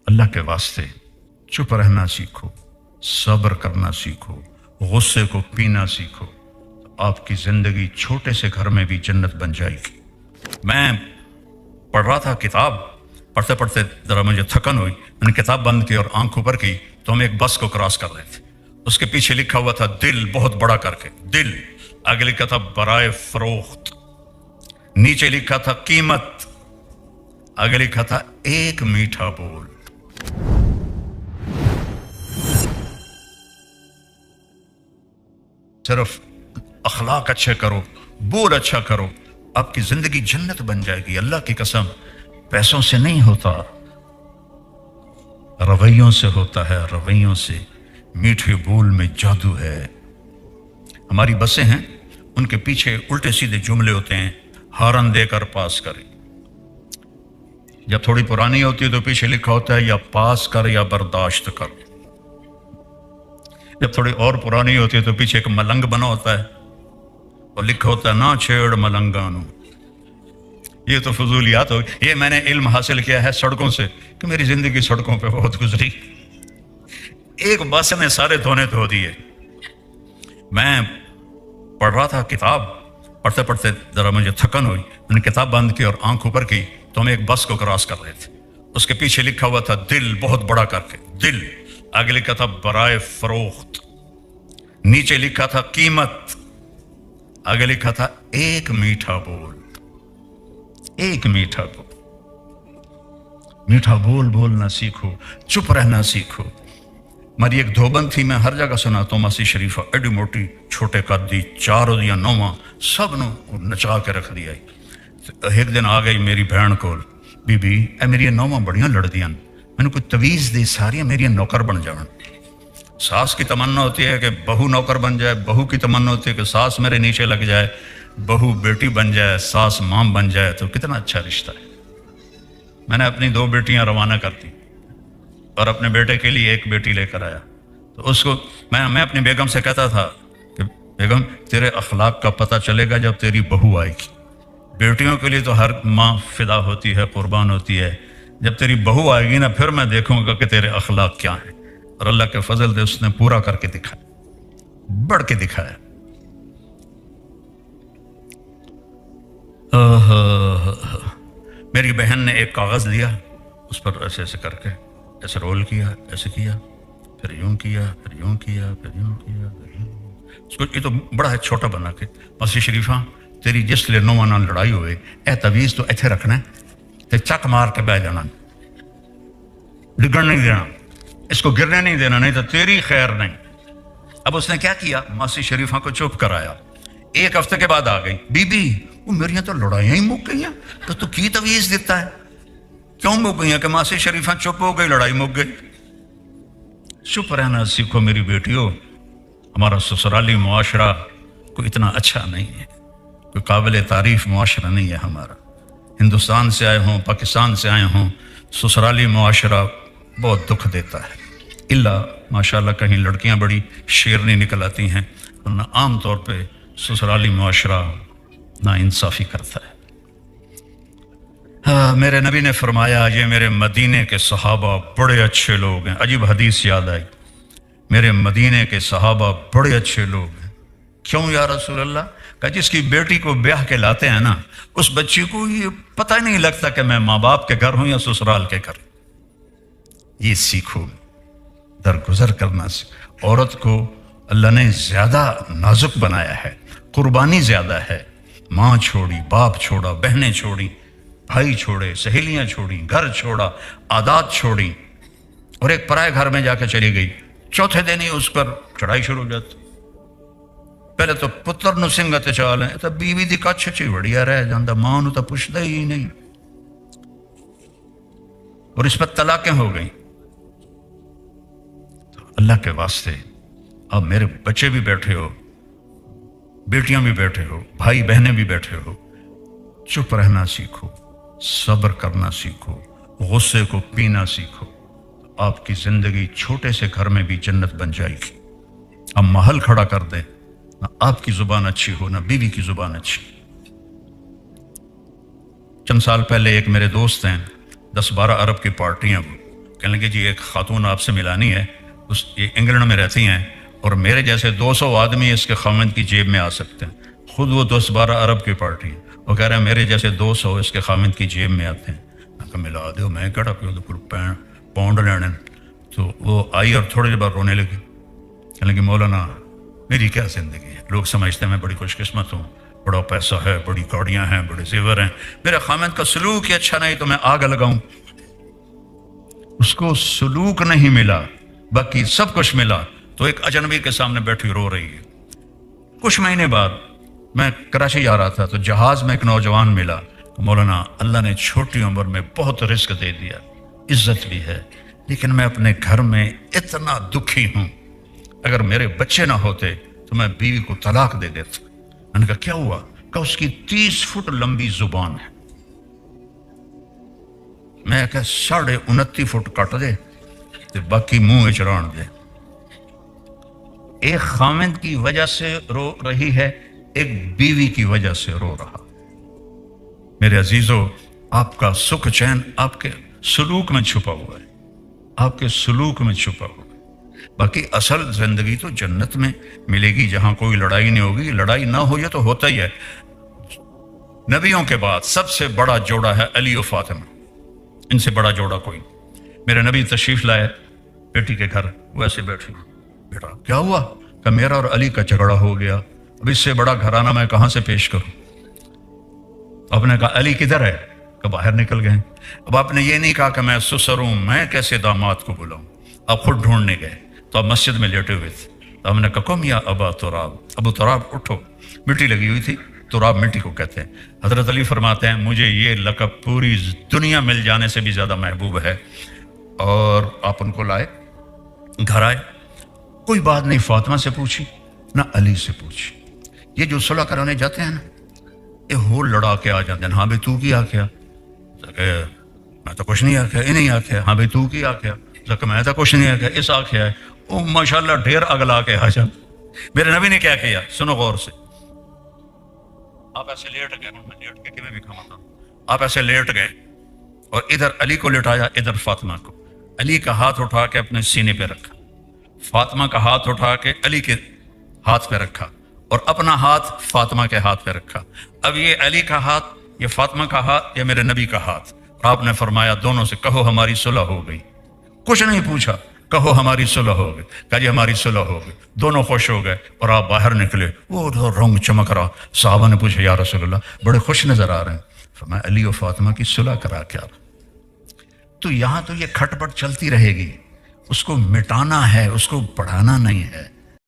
اللہ کے واسطے چپ رہنا سیکھو، صبر کرنا سیکھو، غصے کو پینا سیکھو، آپ کی زندگی چھوٹے سے گھر میں بھی جنت بن جائے گی۔ میں پڑھ رہا تھا کتاب، پڑھتے پڑھتے ذرا مجھے تھکن ہوئی، میں نے کتاب بند کی اور آنکھ اوپر کی تو ہم ایک بس کو کراس کر رہے تھے۔ اس کے پیچھے لکھا ہوا تھا دل، بہت بڑا کر کے دل، آگے لکھا تھا برائے فروخت، نیچے لکھا تھا قیمت، آگے لکھا تھا ایک میٹھا بول۔ صرف اخلاق اچھے کرو، بول اچھا کرو، آپ کی زندگی جنت بن جائے گی۔ اللہ کی قسم، پیسوں سے نہیں ہوتا، رویوں سے ہوتا ہے، رویوں سے۔ میٹھے بول میں جادو ہے۔ ہماری بسیں ہیں، ان کے پیچھے الٹے سیدھے جملے ہوتے ہیں، ہارن دے کر پاس کریں۔ جب تھوڑی پرانی ہوتی ہے تو پیچھے لکھا ہوتا ہے یا پاس کر یا برداشت کر۔ جب تھوڑی اور پرانی ہوتی ہے تو پیچھے ایک ملنگ بنا ہوتا ہے اور لکھا ہوتا ہے نہ چھیڑ ملنگانو۔ یہ تو فضولیات ہو، یہ میں نے علم حاصل کیا ہے سڑکوں سے، کہ میری زندگی سڑکوں پہ بہت گزری، ایک بس نے سارے دھونے دھو دیے۔ میں پڑھ رہا تھا کتاب، پڑھتے پڑھتے ذرا مجھے تھکن ہوئی، میں نے کتاب بند کی اور آنکھ اوپر کی تو ہم ایک بس کو کراس کر رہے تھے۔ اس کے پیچھے لکھا ہوا تھا دل، بہت بڑا کر کے دل، آگے لکھا تھا برائے فروخت، نیچے لکھا تھا قیمت، آگے لکھا تھا ایک میٹھا بول۔ ایک میٹھا بول، میٹھا بول بولنا سیکھو، چپ رہنا سیکھو۔ ہماری ایک دھوبن تھی، میں ہر جگہ سناتا ہوں، ماسی شریفہ ایڈی موٹی، چھوٹے قد دی، 4 یا 9 سب نو نچا کے رکھ دیا۔ ایک دن آ گئی میری بہن کول، بی بی اے میری 9 بڑیاں لڑ دیاں، میں نے کوئی تویز دی، ساری میری نوکر بن جاؤں۔ ساس کی تمنا ہوتی ہے کہ بہو نوکر بن جائے، بہو کی تمنا ہوتی ہے کہ ساس میرے نیچے لگ جائے، بہو بیٹی بن جائے، ساس مام بن جائے، تو کتنا اچھا رشتہ ہے۔ میں نے اپنی 2 بیٹیاں روانہ کر دی اور اپنے بیٹے کے لیے ایک بیٹی لے کر آیا۔ تو اس کو میں اپنی بیگم سے کہتا تھا کہ بیگم تیرے اخلاق کا پتہ چلے گا جب تیری بہو آئے گی۔ بیٹیوں کے لیے تو ہر ماں فدا ہوتی ہے، قربان ہوتی ہے، جب تیری بہو آئے گی نا پھر میں دیکھوں گا کہ تیرے اخلاق کیا ہیں۔ اور اللہ کے فضل سے اس نے پورا کر کے دکھایا، بڑھ کے دکھایا۔ میری بہن نے ایک کاغذ دیا، اس پر ایسے ایسے کر کے ایسے رول کیا، ایسے کیا، پھر یوں کیا، پھر یوں کیا، پھر یوں کیا، پھر یوں کیا۔ اس کو یہ تو بڑا ہے چھوٹا بنا کے، ماسی شریفہ تیری جس لیے 9 نال لڑائی ہوئے، اے تویز تو ایتھے رکھنا ہے تے چک مار کے بہ جانا، ڈگن نہیں دینا، اس کو گرنے نہیں دینا، نہیں تو تیری خیر نہیں۔ اب اس نے کیا کیا، ماسی شریفہ کو چپ کرایا۔ 1 ہفتے کے بعد آ گئی، بی بی وہ میریاں تو لڑائیاں ہی مک گئی ہیں، تو کی تویز دیتا ہے، کیوں مک گئی ہیں؟ کہ ماسی شریفہ چپ ہو گئی، لڑائی مک گئی۔ چپ رہنا سیکھو میری بیٹیوں۔ ہمارا سسرالی معاشرہ کوئی اتنا اچھا نہیں ہے، کوئی قابل تعریف معاشرہ نہیں ہے ہمارا۔ ہندوستان سے آئے ہوں، پاکستان سے آئے ہوں، سسرالی معاشرہ بہت دکھ دیتا ہے۔ اللہ ماشاءاللہ کہیں لڑکیاں بڑی شیرنی نکل آتی ہیں، ورنہ عام طور پہ سسرالی معاشرہ نا انصافی کرتا ہے۔ میرے نبی نے فرمایا یہ میرے مدینے کے صحابہ بڑے اچھے لوگ ہیں۔ عجیب حدیث یاد آئی، میرے مدینے کے صحابہ بڑے اچھے لوگ ہیں۔ کیوں یا رسول اللہ؟ کہ جس کی بیٹی کو بیاہ کے لاتے ہیں نا، اس بچی کو یہ پتہ نہیں لگتا کہ میں ماں باپ کے گھر ہوں یا سسرال کے گھر۔ یہ سیکھو، درگزر کرنا سیکھو۔ عورت کو اللہ نے زیادہ نازک بنایا ہے، قربانی زیادہ ہے۔ ماں چھوڑی، باپ چھوڑا، بہنیں چھوڑی، بھائی چھوڑے، سہیلیاں چھوڑی، گھر چھوڑا، عادات چھوڑی، اور ایک پرائے گھر میں جا کے چلی گئی۔ چوتھے دن ہی اس پر چڑھائی شروع ہو جاتی۔ پہلے تو پتر نو سنگت چال ہے، تو بیوی دی کچھ چی بڑھیا رہ جاندہ، ماں نو تو پوچھتا ہی نہیں، اور اس پر طلاقیں ہو گئیں۔ اللہ کے واسطے اب میرے بچے بھی بیٹھے ہو، بیٹیاں بھی بیٹھے ہو، بھائی بہنیں بھی بیٹھے ہو، چپ رہنا سیکھو، صبر کرنا سیکھو، غصے کو پینا سیکھو، آپ کی زندگی چھوٹے سے گھر میں بھی جنت بن جائے گی۔ اب محل کھڑا کر دیں، نہ آپ کی زبان اچھی ہو، نہ بیوی کی زبان اچھی۔ چند سال پہلے ایک میرے دوست ہیں، 10-12 ارب کی پارٹیاں کہنے لگے جی ایک خاتون آپ سے ملانی ہے، یہ انگلینڈ میں رہتی ہیں اور میرے جیسے 200 آدمی اس کے خاوند کی جیب میں آ سکتے ہیں، خود وہ 10-12 ارب کی پارٹی ہے، وہ کہہ رہے ہیں میرے جیسے 200 اس کے خاوند کی جیب میں آتے ہیں۔ میں کہا ملا دو، میں کہڑا پاؤنڈ لینے۔ تو وہ آئی اور تھوڑی دیر بعد رونے لگی، کہنے لگی مولانا میری کیا زندگی ہے، لوگ سمجھتے ہیں میں بڑی خوش قسمت ہوں، بڑا پیسہ ہے، بڑی گاڑیاں ہیں، بڑے زیور ہیں، میرے خاوند کا سلوک ہی اچھا نہیں تو میں آگ لگاؤں۔ اس کو سلوک نہیں ملا، باقی سب کچھ ملا، تو ایک اجنبی کے سامنے بیٹھی رو رہی ہے۔ کچھ مہینے بعد میں کراچی جا رہا تھا تو جہاز میں ایک نوجوان ملا، مولانا اللہ نے چھوٹی عمر میں بہت رزق دے دیا، عزت بھی ہے، لیکن میں اپنے گھر میں اتنا دکھی ہوں، اگر میرے بچے نہ ہوتے تو میں بیوی کو طلاق دے دیتا۔ میں نے کہا کیا ہوا؟ کہ اس کی 30 فٹ لمبی زبان ہے۔ میں کہا 29.5 فٹ کٹ دے تو باقی منہ چران دے۔ ایک خاوند کی وجہ سے رو رہی ہے، ایک بیوی کی وجہ سے رو رہا۔ میرے عزیزو، آپ کا سکھ چین آپ کے سلوک میں چھپا ہوا ہے، آپ کے سلوک میں چھپا ہوا ہے۔ باقی اصل زندگی تو جنت میں ملے گی جہاں کوئی لڑائی نہیں ہوگی۔ لڑائی نہ ہو یہ تو ہوتا ہی ہے۔ نبیوں کے بعد سب سے بڑا جوڑا ہے علی و فاطمہ، ان سے بڑا جوڑا کوئی۔ میرے نبی تشریف لائے بیٹی کے گھر، وہ ایسے بیٹھی، بیٹا کیا ہوا؟ کہ میرا اور علی کا جھگڑا ہو گیا، اب اس سے بڑا گھرانہ میں کہاں سے پیش کروں؟ آپ نے کہا علی کدھر ہے؟ کہ باہر نکل گئے۔ اب آپ نے یہ نہیں کہا کہ میں سسر ہوں، میں کیسے داماد کو بلاؤں؟ آپ خود ڈھونڈنے گئے تو آپ مسجد میں لیٹے ہوئے تھے، تو ہم نے کہا کم یا ابا تراب، ابو تراب اٹھو۔ مٹی لگی ہوئی تھی، تراب مٹی کو کہتے ہیں۔ حضرت علی فرماتے ہیں مجھے یہ لقب پوری دنیا مل جانے سے بھی زیادہ محبوب ہے۔ اور آپ ان کو لائے، گھر آئے، کوئی بات نہیں فاطمہ سے پوچھی نہ علی سے پوچھی۔ یہ جو صلح کرانے جاتے ہیں نا، یہ ہو لڑا کے آ جاتے ہیں، ہاں بھائی تو کی آخیا؟ میں تو کچھ نہیں آخیا، یہ نہیں آخیا، ہاں بھائی تو کی آخیا؟ میں تو کچھ نہیں آخیا، اس آخیا ہے۔ او ماشاءاللہ ڈھیر اگلا کے آ جا۔ میرے نبی نے کیا کیا؟ سنو غور سے۔ آپ ایسے لیٹ گئے، میں لیٹ کے میں بھی کھاتا ہوں، آپ ایسے لیٹ گئے اور ادھر علی کو لٹایا، ادھر فاطمہ کو۔ علی کا ہاتھ اٹھا کے اپنے سینے پہ رکھا، فاطمہ کا ہاتھ اٹھا کے علی کے ہاتھ پہ رکھا، اور اپنا ہاتھ فاطمہ کے ہاتھ پہ رکھا۔ اب یہ علی کا ہاتھ، یہ فاطمہ کا ہاتھ، یہ میرے نبی کا ہاتھ۔ اور آپ نے فرمایا دونوں سے کہو ہماری صلح ہو گئی۔ کچھ نہیں پوچھا، کہو ہماری صلح ہو گئی۔ کہا جی ہماری صلح ہو گئی۔ دونوں خوش ہو گئے اور آپ باہر نکلے، وہ رنگ چمک رہا۔ صحابہ نے پوچھا یا رسول اللہ بڑے خوش نظر آ رہے ہیں۔ فرمایا علی و فاطمہ کی صلح کرا کے آ رہا۔ تو یہاں تو یہ کھٹ پٹ چلتی رہے گی، اس کو مٹانا ہے، اس کو بڑھانا نہیں ہے۔